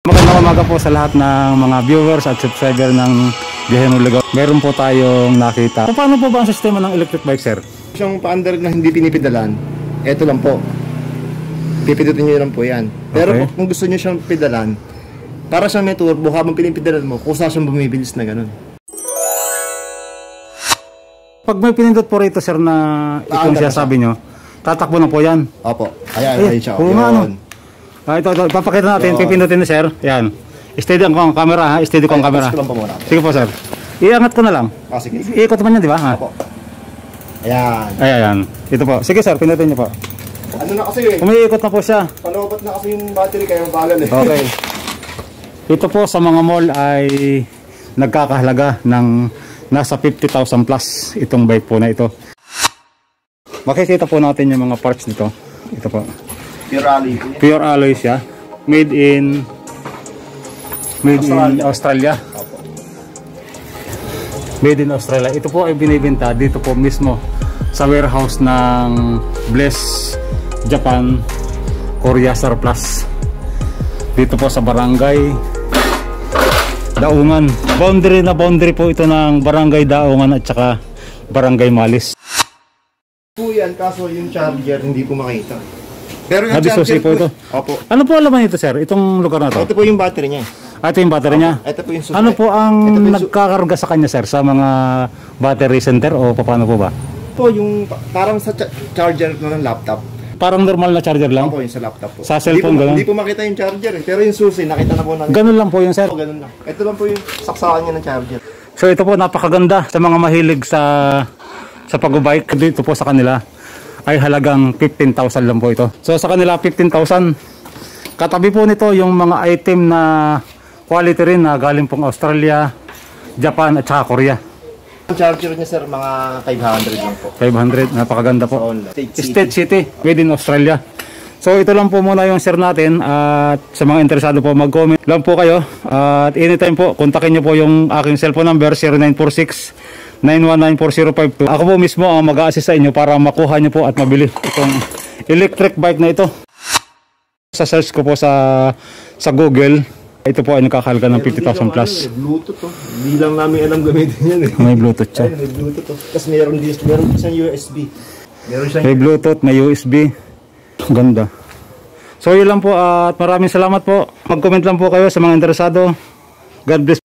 Magandang umaga po sa lahat ng mga viewers at subscriber ng Biyahe mo Lugaw. Meron po tayong nakita. Paano po ba ang sistema ng electric bike, sir? Isang paandar na hindi pinipedalan, eto lang po. Pipindutin nyo lang po yan. Pero Okay. kung gusto nyo siyang pedalan, para siyang may turbo, habang pinipedalan mo, kusa siyang bumibilis na ganun. Pag may pinindot po rito, sir, na itong Paandar sinasabi nyo, tatakbo na po yan. Opo. Ayan, siya. Oo nga, ano? Ito, papakita natin, pipindutin na, sir. Yan. Steady ko ang camera, ha? Steady ko ang camera. Ko lang po muna. Sige po, sir. Iangat ko na lang. Sige. Iikot naman yan, di ba? Ha? Opo. Ayan. Ayan. Ito po. Sige, sir, pindutin nyo po. Ano na kasi eh? Umiikot na po siya. Panobat na kasi yung battery, kaya mabagal eh. Okay. Ito po sa mga mall ay nagkakahalaga ng nasa 50,000 plus itong bike po na ito. Makikita po natin yung mga parts nito. Ito po. Pure alloy. Pure alloy siya. Made in Australia. Made in Australia. Ito po ay binibenta dito po mismo sa warehouse ng Bless Japan Korea Surplus. Dito po sa barangay Daungan. Boundary na boundary po ito ng barangay Daungan at saka barangay Malis. Po yan, kaso yung charger hindi po makita. Pero yung Nabisusi po ito. Opo. Ano po alaman ito, sir? Itong lugar na to? Ito po yung battery niya. Ito yung battery niya. Ito po yung Ano po ang nagkakarga sa kanya, sir? Sa mga battery center o paano po ba? po yung parang sa charger ng laptop. Parang normal na charger lang? Opo, yung sa laptop po. Sa cellphone ganun? Hindi po makita yung charger eh. Pero yung susi, nakita na po namin. Ganun lang po yung, sir. Opo, ganun lang. Ito lang po yung saksakan niya ng charger. So ito po napakaganda sa mga mahilig sa pag-bike. Dito po sa kanila ay halagang 15,000 lang po ito. So sa kanila 15,000. Katabi po nito yung mga item na quality rin na galing pong Australia, Japan at saka Korea. Ang charger niya sir, mga 500 lang po. 500, napakaganda po. State State City, made in Australia. So ito lang po muna yung share natin at sa mga interesado po mag-comment lang po kayo at anytime po kontakin nyo po yung aking cellphone number 0946-9194052. Ako po mismo ang mag-a-assist sa inyo para makuha nyo po at mabili itong electric bike na ito. Sa search ko po sa Google, ito po ay nakakahalaga ng 50,000 plus. Bluetooth oh. Hindi lang namin alam gamitin yan eh. May Bluetooth siya. Ay, may Bluetooth oh. Tapos meron siyang USB. Meron siyang May Bluetooth, may USB. Ganda. So yun lang po at maraming salamat po. Mag-comment lang po kayo sa mga interesado. God bless.